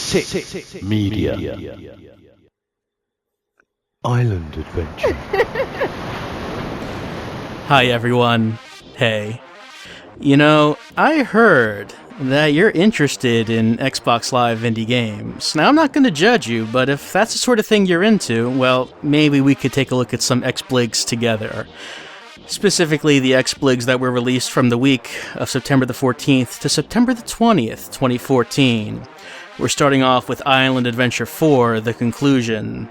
Six Media. Island Adventure. Hi everyone. Hey. You know, I heard that you're interested in Xbox Live indie games. Now, I'm not going to judge you, but if that's the sort of thing you're into, well, maybe we could take a look at some X-Bligs together. Specifically, the X-Bligs that were released from the week of September the 14th to September the 20th, 2014. We're starting off with Island Adventure 4, The Conclusion.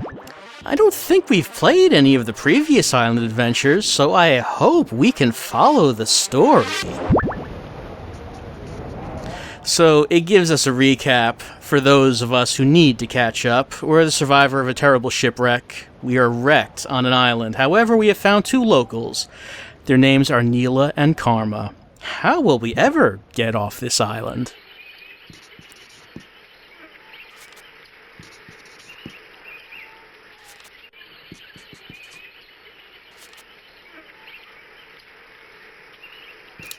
I don't think we've played any of the previous Island Adventures, so I hope we can follow the story. So, it gives us a recap for those of us who need to catch up. We're the survivor of a terrible shipwreck. We are wrecked on an island. However, we have found two locals. Their names are Neela and Karma. How will we ever get off this island?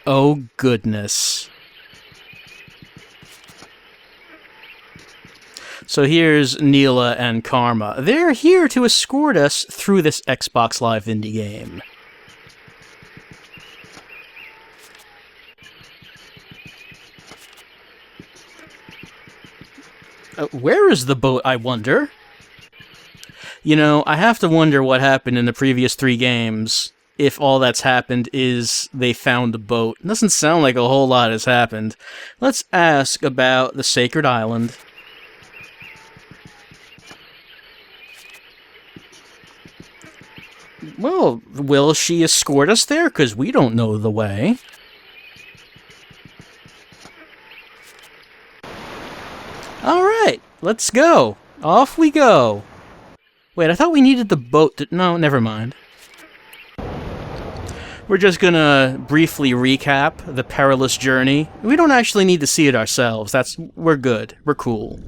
Oh, goodness. So here's Neela and Karma. They're here to escort us through this Xbox Live indie game. Where is the boat, I wonder? You know, I have to wonder what happened in the previous 3 games. If all that's happened is they found the boat. It doesn't sound like a whole lot has happened. Let's ask about the Sacred Island. Well, will she escort us there? Because we don't know the way. Alright, let's go. Off we go. Wait, I thought we needed the boat to... No, never mind. We're just gonna briefly recap the perilous journey. We don't actually need to see it ourselves. We're good. We're cool.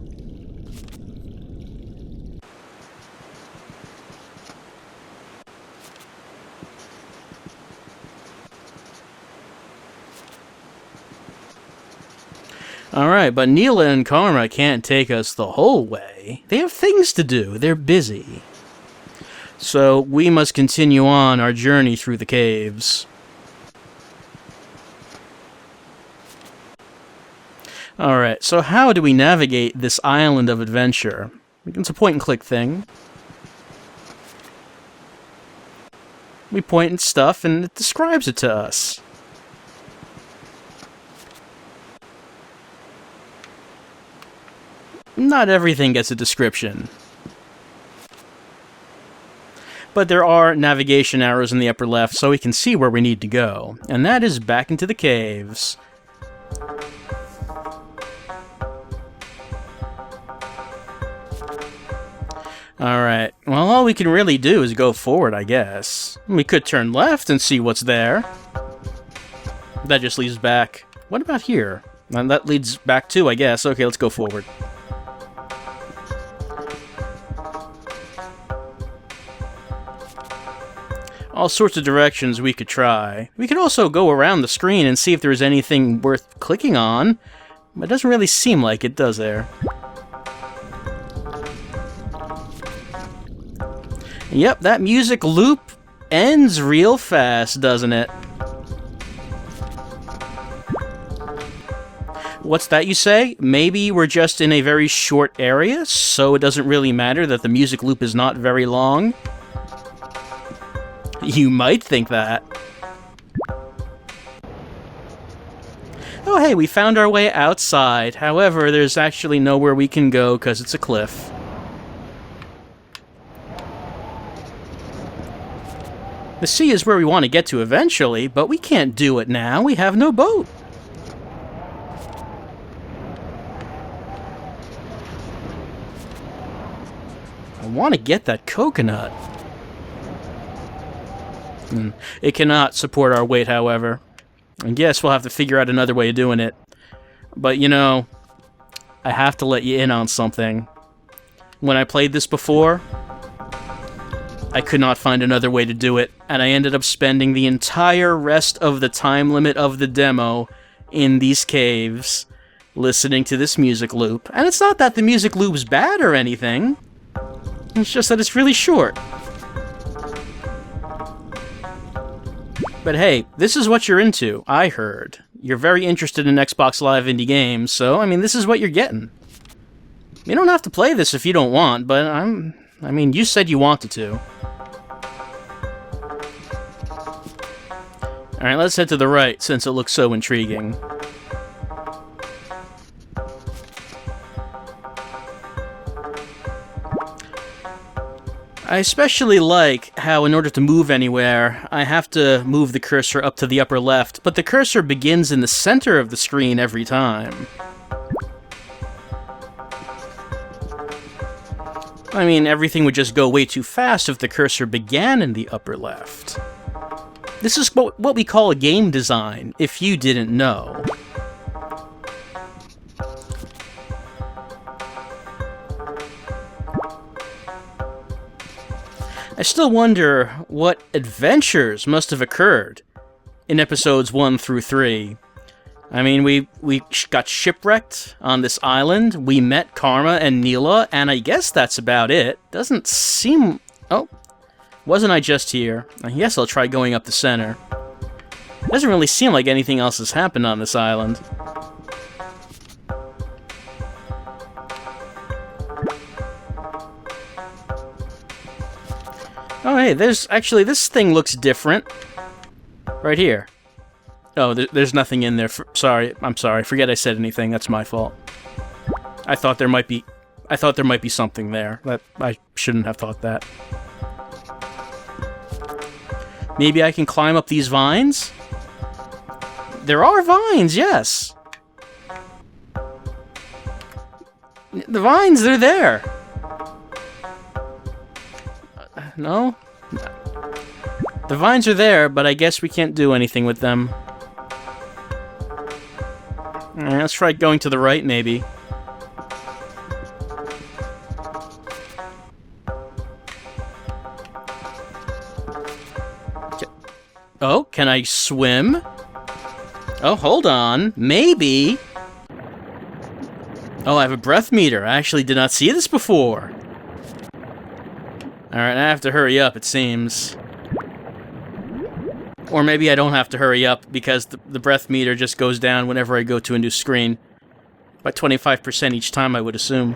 Alright, but Neela and Karma can't take us the whole way. They have things to do. They're busy. So, we must continue on our journey through the caves. Alright, so how do we navigate this island of adventure? It's a point-and-click thing. We point at stuff, and it describes it to us. Not everything gets a description. But there are navigation arrows in the upper left, so we can see where we need to go. And that is back into the caves. Alright, well, all we can really do is go forward, I guess. We could turn left and see what's there. That just leads back. What about here? And that leads back too, I guess. Okay, let's go forward. All sorts of directions we could try. We could also go around the screen and see if there's anything worth clicking on. But it doesn't really seem like it, does there? Yep, that music loop ends real fast, doesn't it? What's that you say? Maybe we're just in a very short area, so it doesn't really matter that the music loop is not very long? You might think that. Oh hey, we found our way outside. However, there's actually nowhere we can go because it's a cliff. The sea is where we want to get to eventually, but we can't do it now. We have no boat. I want to get that coconut. It cannot support our weight, however. I guess we'll have to figure out another way of doing it. But, you know, I have to let you in on something. When I played this before, I could not find another way to do it, and I ended up spending the entire rest of the time limit of the demo in these caves. listening to this music loop. And it's not that the music loop's bad or anything. It's just that it's really short. But hey, this is what you're into, I heard. You're very interested in Xbox Live indie games, so, I mean, this is what you're getting. You don't have to play this if you don't want, but I mean, you said you wanted to. Alright, let's head to the right, since it looks so intriguing. I especially like how, in order to move anywhere, I have to move the cursor up to the upper left, but the cursor begins in the center of the screen every time. I mean, everything would just go way too fast if the cursor began in the upper left. This is what we call a game design, if you didn't know. I still wonder what adventures must have occurred in episodes 1 through 3. I mean, we got shipwrecked on this island, we met Karma and Neela, and I guess that's about it. Doesn't seem... Oh, wasn't I just here? I guess I'll try going up the center. Doesn't really seem like anything else has happened on this island. Oh, hey, there's... Actually, this thing looks different. Right here. Oh, there's nothing in there. Sorry, I'm sorry. Forget I said anything. That's my fault. I thought there might be something there. I shouldn't have thought that. Maybe I can climb up these vines? There are vines, yes! The vines, they're there! No? The vines are there, but I guess we can't do anything with them. Alright, let's try going to the right, maybe. Oh, can I swim? Oh, hold on. Maybe. Oh, I have a breath meter. I actually did not see this before. Alright, I have to hurry up, it seems. Or maybe I don't have to hurry up, because the breath meter just goes down whenever I go to a new screen. By 25% each time, I would assume.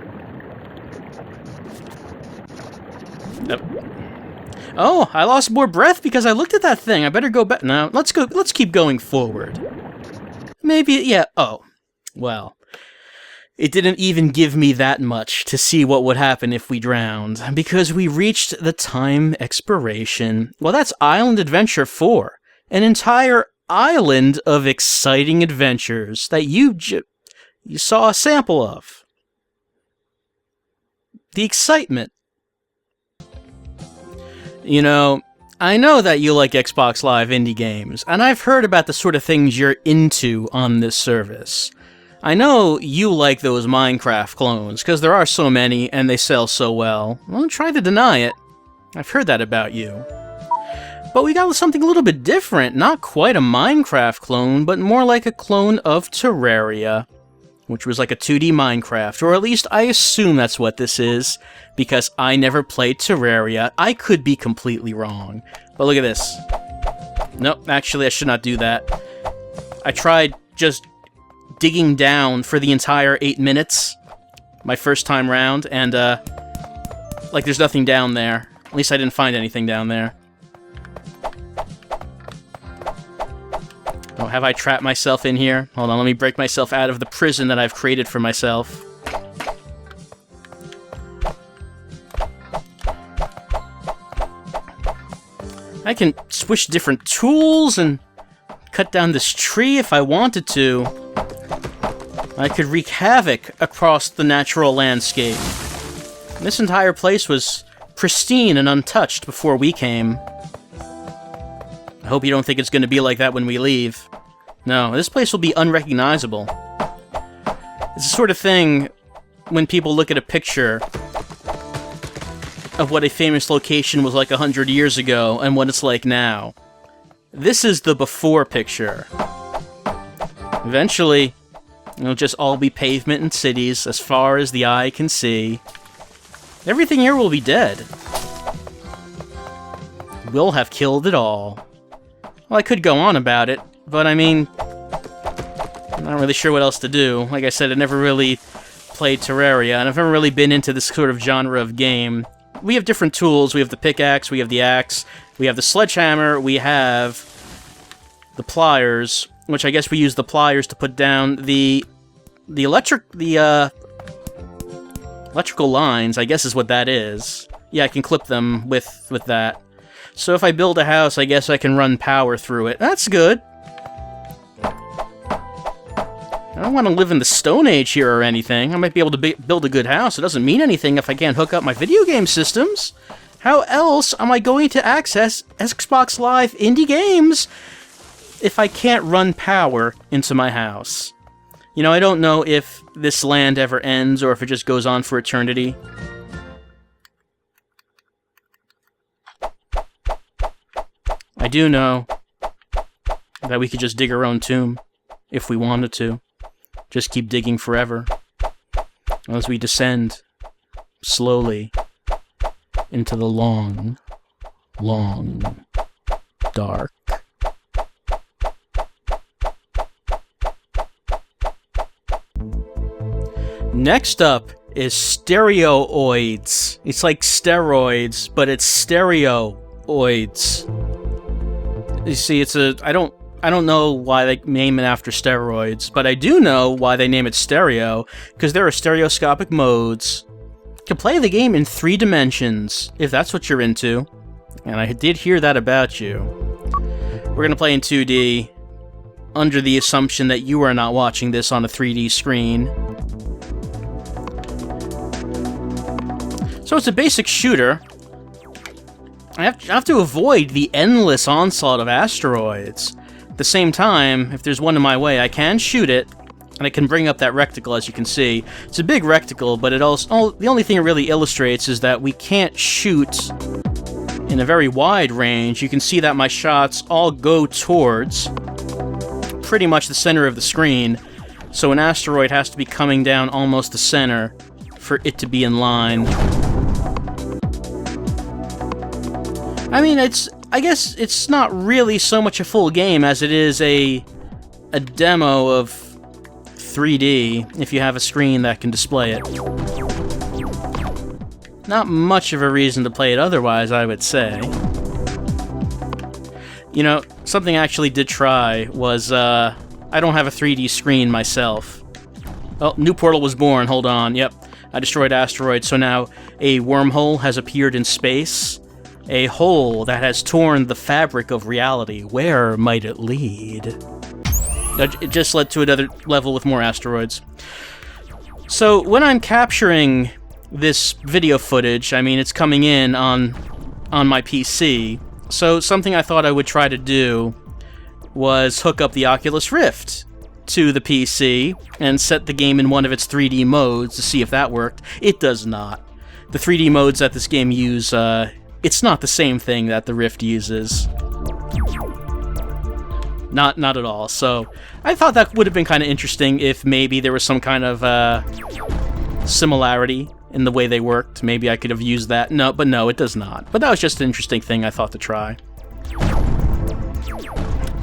Yep. Oh, I lost more breath because I looked at that thing. I better go back. No, let's keep going forward. Maybe, yeah, oh. Well. It didn't even give me that much to see what would happen if we drowned, because we reached the time expiration. Well, that's Island Adventure 4. An entire island of exciting adventures that you saw a sample of. The excitement. You know, I know that you like Xbox Live indie games, and I've heard about the sort of things you're into on this service. I know you like those Minecraft clones, because there are so many, and they sell so well. Don't try to deny it. I've heard that about you. But we got something a little bit different. Not quite a Minecraft clone, but more like a clone of Terraria, which was like a 2D Minecraft, or at least I assume that's what this is, because I never played Terraria. I could be completely wrong. But look at this. Nope, actually I should not do that. I tried just digging down for the entire 8 minutes, my first time round, and, like, there's nothing down there. At least I didn't find anything down there. Oh, have I trapped myself in here? Hold on, let me break myself out of the prison that I've created for myself. I can switch different tools and cut down this tree if I wanted to. I could wreak havoc across the natural landscape. This entire place was pristine and untouched before we came. I hope you don't think it's going to be like that when we leave. No, this place will be unrecognizable. It's the sort of thing when people look at a picture of what a famous location was like 100 years ago and what it's like now. This is the before picture. Eventually, It'll just all be pavement and cities as far as the eye can see. Everything here will be dead. We'll have killed it all. Well, I could go on about it, but I mean, I'm not really sure what else to do. Like I said, I never really played Terraria, and I've never really been into this sort of genre of game. We have different tools. We have the pickaxe, we have the axe, we have the sledgehammer, we have the pliers, which I guess we use the pliers to put down the electrical lines, I guess is what that is. Yeah, I can clip them with that. So if I build a house, I guess I can run power through it. That's good. I don't want to live in the Stone Age here or anything. I might be able to build a good house. It doesn't mean anything if I can't hook up my video game systems. How else am I going to access Xbox Live indie games if I can't run power into my house? You know, I don't know if this land ever ends or if it just goes on for eternity. I do know that we could just dig our own tomb if we wanted to. Just keep digging forever as we descend slowly into the long, long, dark. Next up is Stereoids. It's like steroids, but it's Stereoids. You see, I don't know why they name it after steroids, but I do know why they name it stereo, because there are stereoscopic modes. You can play the game in 3 dimensions, if that's what you're into. And I did hear that about you. We're going to play in 2D, under the assumption that you are not watching this on a 3D screen. So it's a basic shooter. I have to avoid the endless onslaught of asteroids. At the same time, if there's one in my way, I can shoot it, and I can bring up that reticle, as you can see. It's a big reticle, but it also the only thing it really illustrates is that we can't shoot in a very wide range. You can see that my shots all go towards pretty much the center of the screen, so an asteroid has to be coming down almost the center for it to be in line. I mean, I guess it's not really so much a full game as it is a demo of 3D, if you have a screen that can display it. Not much of a reason to play it otherwise, I would say. You know, something I actually did try was, I don't have a 3D screen myself. Oh, new portal was born, hold on, yep. I destroyed asteroids, so now a wormhole has appeared in space. A hole that has torn the fabric of reality. Where might it lead? It just led to another level with more asteroids. So when I'm capturing this video footage, I mean, it's coming in on my PC. So something I thought I would try to do was hook up the Oculus Rift to the PC and set the game in one of its 3D modes to see if that worked. It does not. The 3D modes that this game use, it's not the same thing that the Rift uses. Not at all. So I thought that would have been kind of interesting if maybe there was some kind of similarity in the way they worked. Maybe I could have used that. No, it does not. But that was just an interesting thing I thought to try.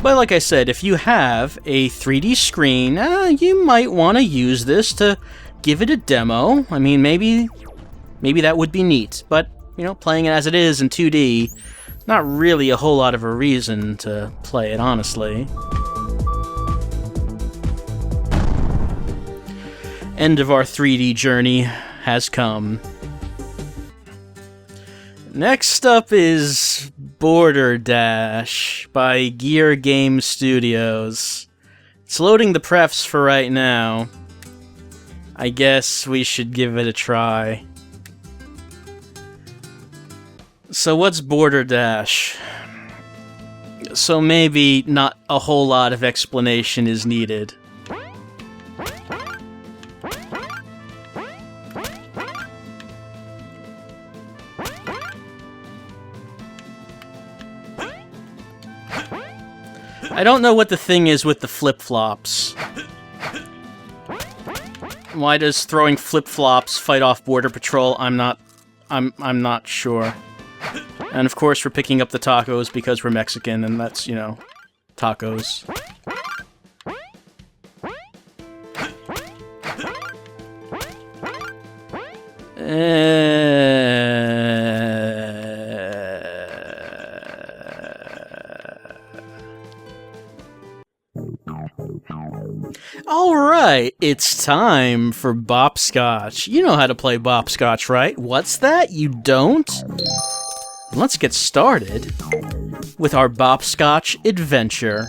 But like I said, if you have a 3D screen, you might want to use this to give it a demo. I mean, maybe that would be neat. But you know, playing it as it is in 2D, not really a whole lot of a reason to play it, honestly. End of our 3D journey has come. Next up is Border Dash by Gear Game Studios. It's loading the prefs for right now. I guess we should give it a try. So what's Border Dash? So maybe not a whole lot of explanation is needed. I don't know what the thing is with the flip-flops. Why does throwing flip-flops fight off Border Patrol? I'm not sure. And of course we're picking up the tacos because we're Mexican, and that's, you know, tacos. Alright, it's time for Bopscotch. You know how to play Bopscotch, right? What's that? You don't? Let's get started with our Bopscotch adventure.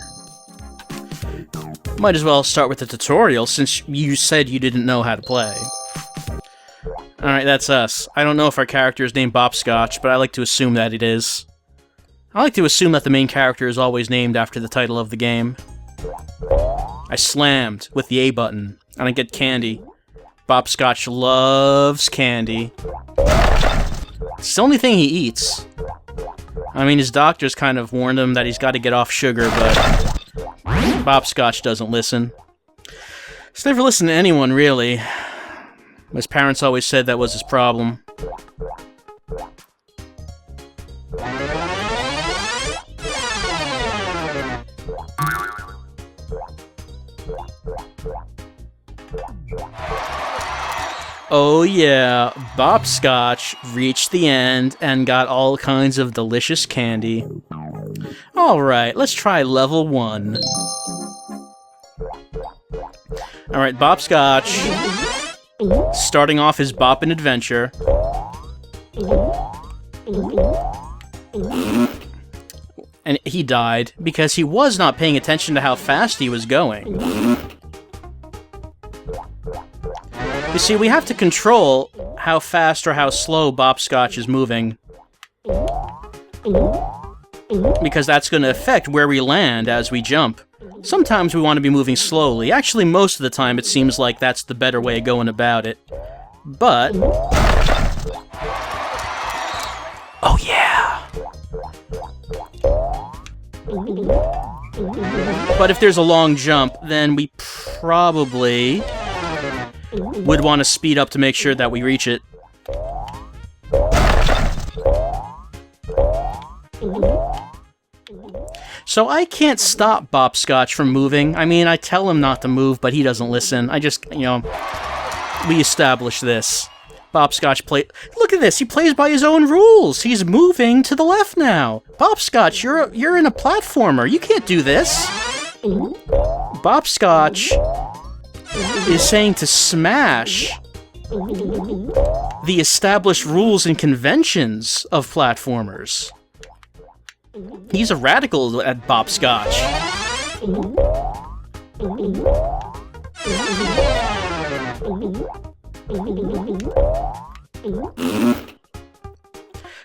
Might as well start with the tutorial since you said you didn't know how to play. Alright, that's us. I don't know if our character is named Bopscotch, but I like to assume that it is. I like to assume that the main character is always named after the title of the game. I slammed with the A button, and I get candy. Bopscotch loves candy. It's the only thing he eats. I mean, his doctors kind of warned him that he's got to get off sugar, but Bopscotch doesn't listen. He's never listened to anyone, really. His parents always said that was his problem. Oh yeah, Bopscotch reached the end and got all kinds of delicious candy. Alright, let's try level 1. Alright, Bopscotch, starting off his boppin' adventure. And he died because he was not paying attention to how fast he was going. You see, we have to control how fast or how slow Bopscotch is moving, because that's going to affect where we land as we jump. Sometimes we want to be moving slowly. Actually, most of the time it seems like that's the better way of going about it. But... oh yeah! But if there's a long jump, then we probably would want to speed up to make sure that we reach it. So I can't stop Bopscotch from moving. I mean, I tell him not to move, but he doesn't listen. I just, you know, we establish this. Bopscotch play. Look at this. He plays by his own rules. He's moving to the left now. Bopscotch, you're in a platformer. You can't do this. Bopscotch is saying to smash the established rules and conventions of platformers. He's a radical at Bopscotch.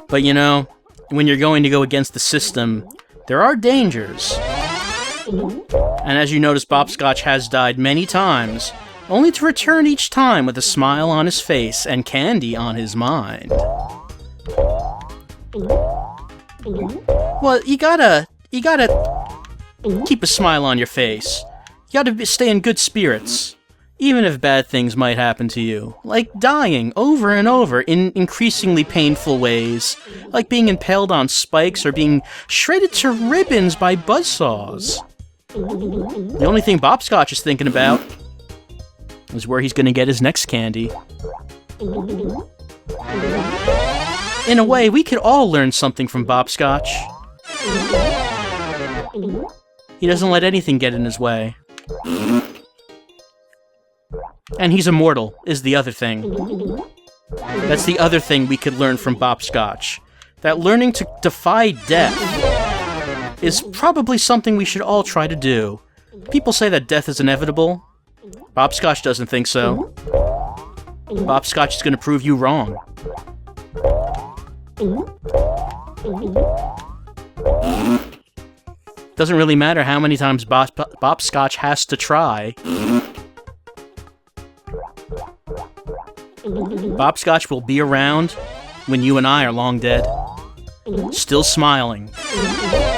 But you know, when you're going to go against the system, there are dangers. And as you notice, Bopscotch has died many times, only to return each time with a smile on his face and candy on his mind. Well, you gotta keep a smile on your face. You gotta stay in good spirits, even if bad things might happen to you, like dying over and over in increasingly painful ways, like being impaled on spikes or being shredded to ribbons by buzzsaws. The only thing Bopscotch is thinking about is where he's gonna get his next candy. In a way, we could all learn something from Bopscotch. He doesn't let anything get in his way. And he's immortal, is the other thing. That's the other thing we could learn from Bopscotch. That learning to defy death is probably something we should all try to do. People say that death is inevitable. Bopscotch doesn't think so. Bopscotch is going to prove you wrong. Doesn't really matter how many times Bopscotch has to try. Bopscotch will be around when you and I are long dead. Still smiling.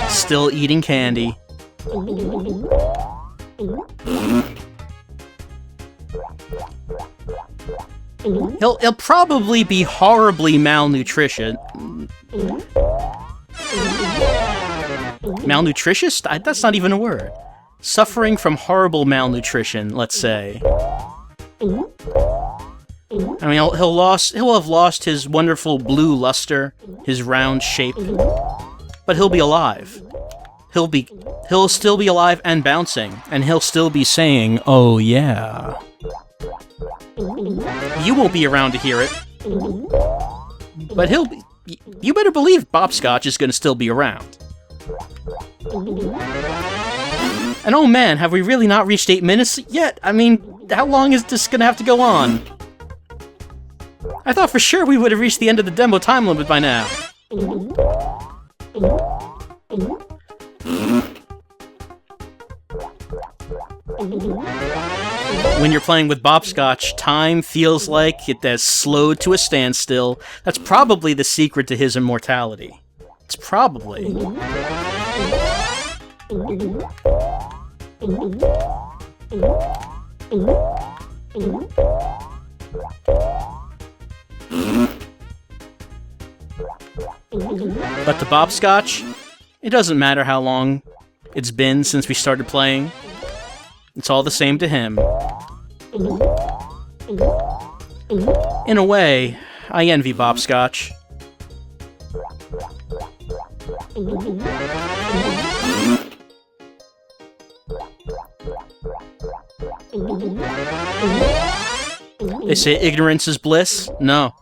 Still eating candy. He'll probably be horribly malnutrition. Malnutritious? That's not even a word. Suffering from horrible malnutrition, let's say. I mean, he'll have lost his wonderful blue luster, his round shape, but he'll be alive. He'll still be alive and bouncing, and he'll still be saying, "Oh yeah." You won't be around to hear it, but he'll be. You better believe Bopscotch is going to still be around. And oh man, have we really not reached 8 minutes yet? I mean, how long is this going to have to go on? I thought for sure we would have reached the end of the demo time limit by now. When you're playing with Bopscotch, time feels like it has slowed to a standstill. That's probably the secret to his immortality. It's probably. But to Bopscotch, it doesn't matter how long it's been since we started playing. It's all the same to him. In a way, I envy Bopscotch. They say ignorance is bliss? No.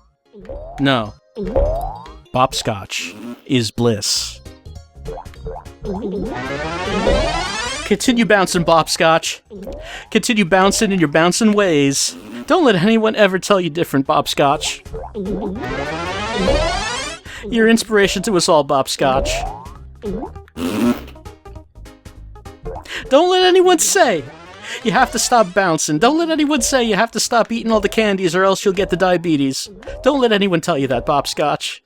No. Bopscotch is bliss. Continue bouncing, Bopscotch. Continue bouncing in your bouncing ways. Don't let anyone ever tell you different, Bopscotch. You're inspiration to us all, Bopscotch. Don't let anyone say you have to stop bouncing. Don't let anyone say you have to stop eating all the candies or else you'll get the diabetes. Don't let anyone tell you that, Bopscotch.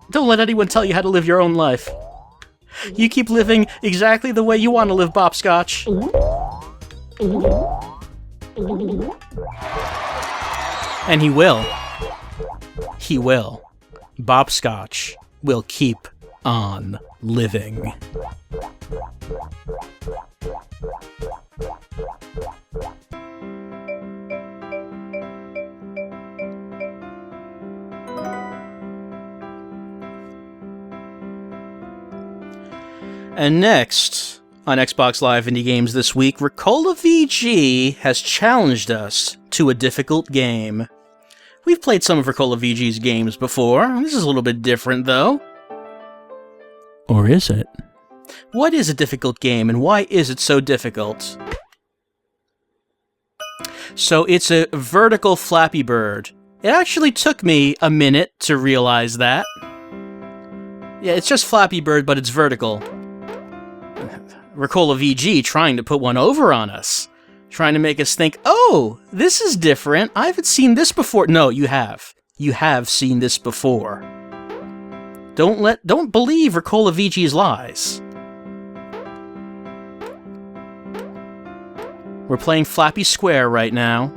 Don't let anyone tell you how to live your own life. You keep living exactly the way you want to live, Bopscotch. And he will. He will. Bopscotch will keep on living. And next, on Xbox Live Indie Games this week, Ricola VG has challenged us to a difficult game. We've played some of Ricola VG's games before. This is a little bit different, though. Or is it? What is a difficult game, and why is it so difficult? So it's a vertical Flappy Bird. It actually took me a minute to realize that. Yeah, it's just Flappy Bird, but it's vertical. Ricola VG trying to put one over on us. Trying to make us think, oh, this is different. I haven't seen this before. No, you have. You have seen this before. Don't believe Ricola VG's lies. We're playing Flappy Square right now.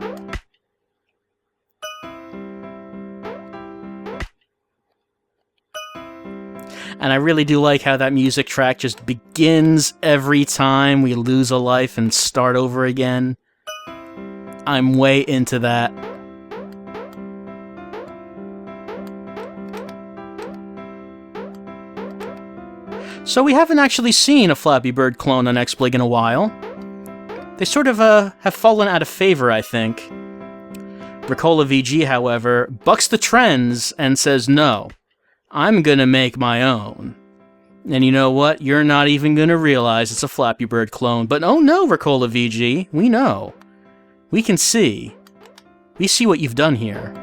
And I really do like how that music track just begins every time we lose a life and start over again. I'm way into that. So we haven't actually seen a Flappy Bird clone on XBlig in a while. They sort of have fallen out of favor, I think. Ricola VG, however, bucks the trends and says no. I'm gonna make my own. And you know what? You're not even gonna realize it's a Flappy Bird clone. But oh no, Ricola VG, we know. We can see. We see what you've done here.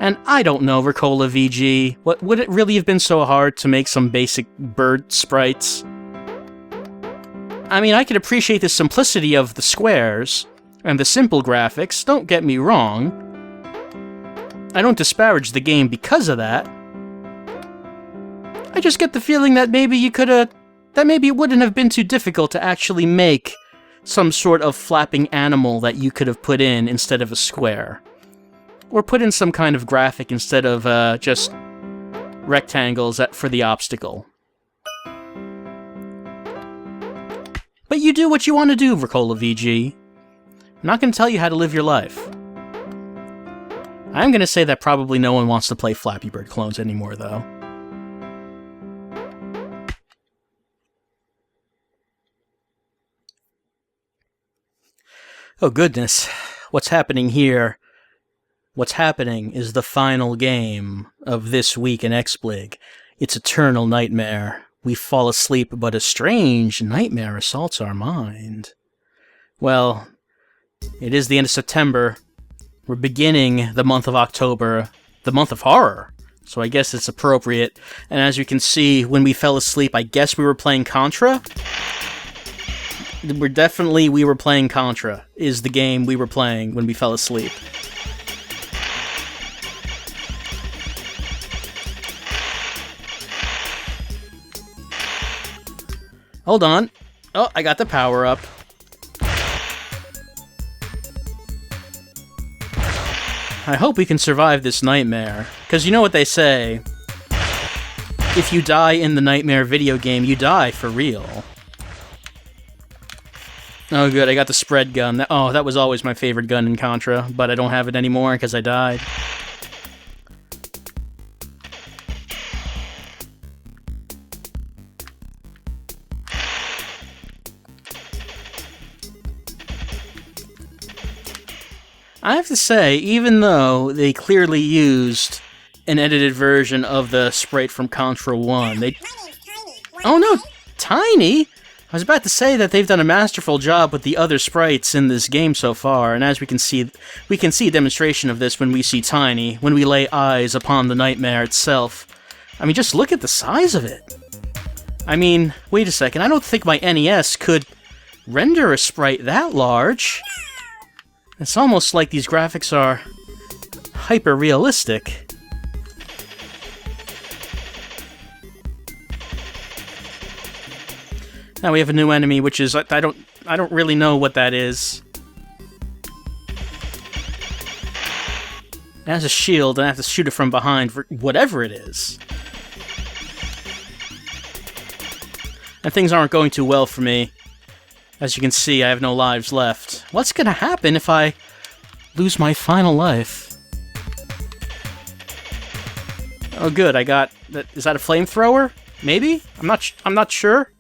And I don't know, Ricola VG, what would it really have been so hard to make some basic bird sprites? I mean, I can appreciate the simplicity of the squares and the simple graphics, don't get me wrong. I don't disparage the game because of that. I just get the feeling that maybe you could have that maybe it wouldn't have been too difficult to actually make some sort of flapping animal that you could have put in instead of a square. Or put in some kind of graphic instead of just rectangles for the obstacle. But you do what you want to do, Ricola VG. I'm not going to tell you how to live your life. I'm going to say that probably no one wants to play Flappy Bird clones anymore, though. Oh goodness, what's happening here? What's happening is the final game of this week in XBlig. It's Eternal Nightmare. We fall asleep, but a strange nightmare assaults our mind. Well, it is the end of September. We're beginning the month of October, the month of horror. So I guess it's appropriate. And as you can see, when we fell asleep, I guess we were playing Contra? We were playing Contra, is the game we were playing when we fell asleep. Hold on. Oh, I got the power up. I hope we can survive this nightmare. Because you know what they say. If you die in the nightmare video game, you die for real. Oh good, I got the spread gun. That was always my favorite gun in Contra, but I don't have it anymore because I died. I have to say, even though they clearly used an edited version of the sprite from Contra 1, Oh no, Tiny? I was about to say that they've done a masterful job with the other sprites in this game so far, and as we can see a demonstration of this when we see Tiny, when we lay eyes upon the nightmare itself. I mean, just look at the size of it. I mean, wait a second, I don't think my NES could render a sprite that large. It's almost like these graphics are hyper-realistic. Now we have a new enemy, which is I don't really know what that is. It has a shield, and I have to shoot it from behind for whatever it is. And things aren't going too well for me. As you can see, I have no lives left. What's gonna happen if I lose my final life? Oh good, I got that. Is that a flamethrower? Maybe? I'm not sure.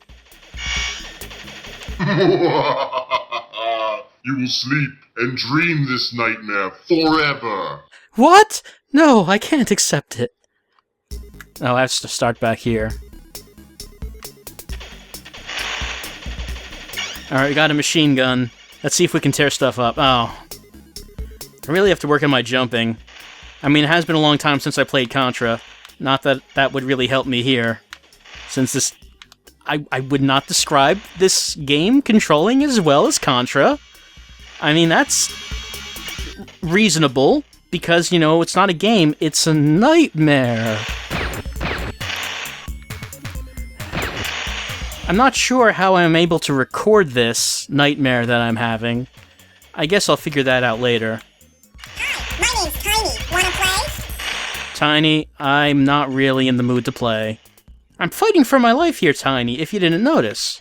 You will sleep and dream this nightmare forever. What? No, I can't accept it. Oh, I have to start back here. Alright, we got a machine gun. Let's see if we can tear stuff up. Oh. I really have to work on my jumping. I mean, it has been a long time since I played Contra. Not that that would really help me here. Since this... I would not describe this game controlling as well as Contra. I mean, that's reasonable, because, you know, it's not a game, it's a nightmare. I'm not sure how I'm able to record this nightmare that I'm having. I guess I'll figure that out later. Hi, my name's Tiny. Wanna play? Tiny, I'm not really in the mood to play. I'm fighting for my life here, Tiny, if you didn't notice.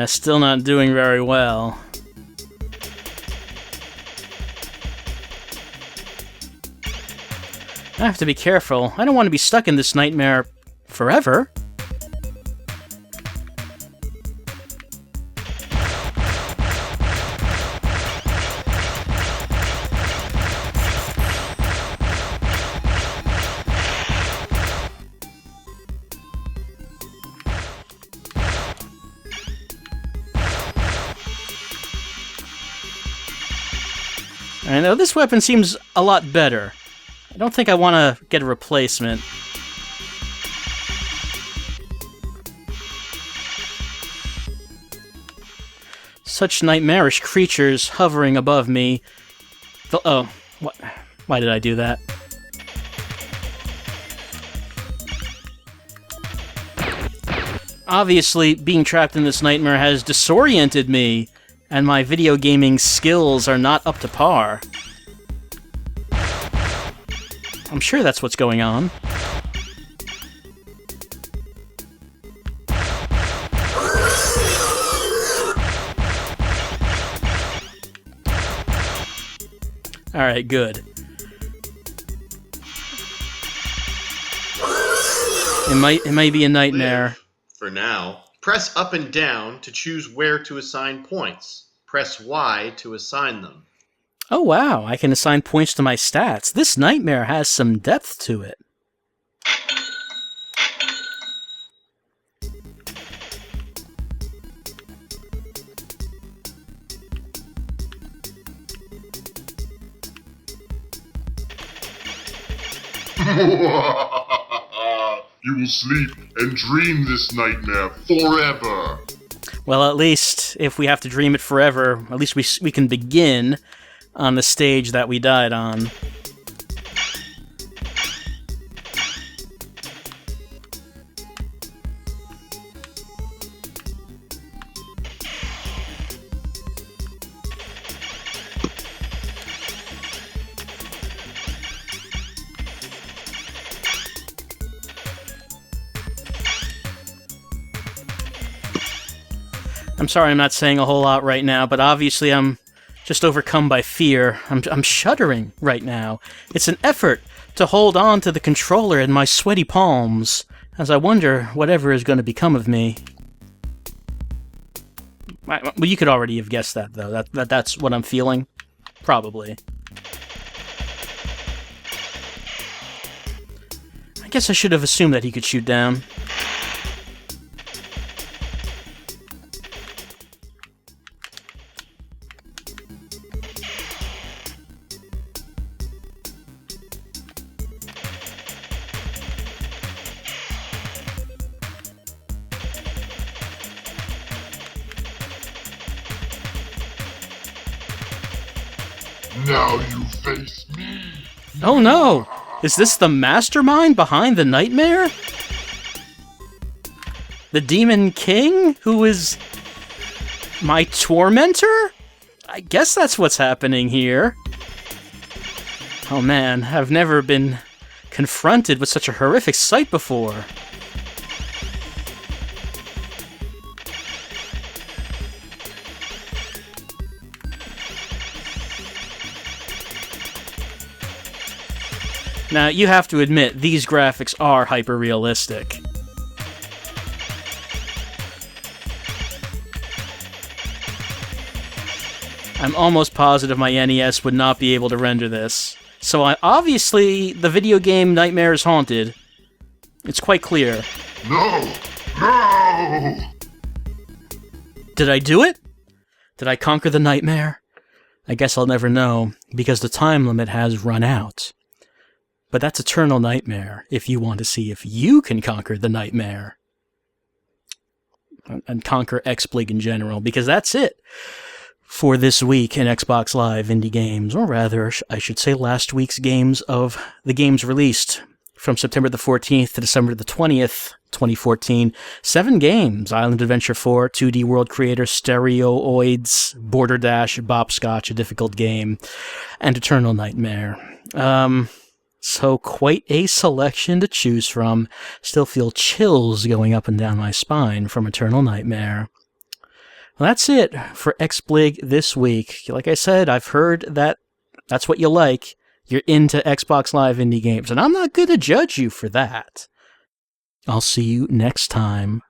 Still not doing very well. I have to be careful. I don't want to be stuck in this nightmare forever. I know this weapon seems a lot better. I don't think I want to get a replacement. Such nightmarish creatures hovering above me. Oh, what? Why did I do that? Obviously, being trapped in this nightmare has disoriented me, and my video gaming skills are not up to par. I'm sure that's what's going on. Alright, good. It might be a nightmare. For now, press up and down to choose where to assign points. Press Y to assign them. Oh wow, I can assign points to my stats. This nightmare has some depth to it. You will sleep and dream this nightmare forever. Well, at least, if we have to dream it forever, at least we can begin on the stage that we died on. I'm sorry I'm not saying a whole lot right now, but obviously I'm just overcome by fear. I'm shuddering right now. It's an effort to hold on to the controller in my sweaty palms, as I wonder whatever is going to become of me. Well, you could already have guessed that, though. That's what I'm feeling. Probably. I guess I should have assumed that he could shoot down. Now you face me. Oh no! Is this the mastermind behind the nightmare? The Demon King, who is my tormentor? I guess that's what's happening here. Oh man, I've never been confronted with such a horrific sight before. Now, you have to admit, these graphics are hyper-realistic. I'm almost positive my NES would not be able to render this. So obviously, the video game Nightmare is haunted. It's quite clear. No! No! Did I do it? Did I conquer the nightmare? I guess I'll never know, because the time limit has run out. But that's Eternal Nightmare, if you want to see if you can conquer the nightmare. And conquer XBlig in general, because that's it for this week in Xbox Live Indie Games, or rather, I should say last week's games of the games released from September the 14th to December the 20th, 2014. 7 games: Island Adventure 4, 2D World Creator, Stereoids, Border Dash, Bopscotch, a difficult game, and Eternal Nightmare. So quite a selection to choose from. Still feel chills going up and down my spine from Eternal Nightmare. Well, that's it for XBlig this week. Like I said, I've heard that that's what you like. You're into Xbox Live Indie Games, and I'm not going to judge you for that. I'll see you next time.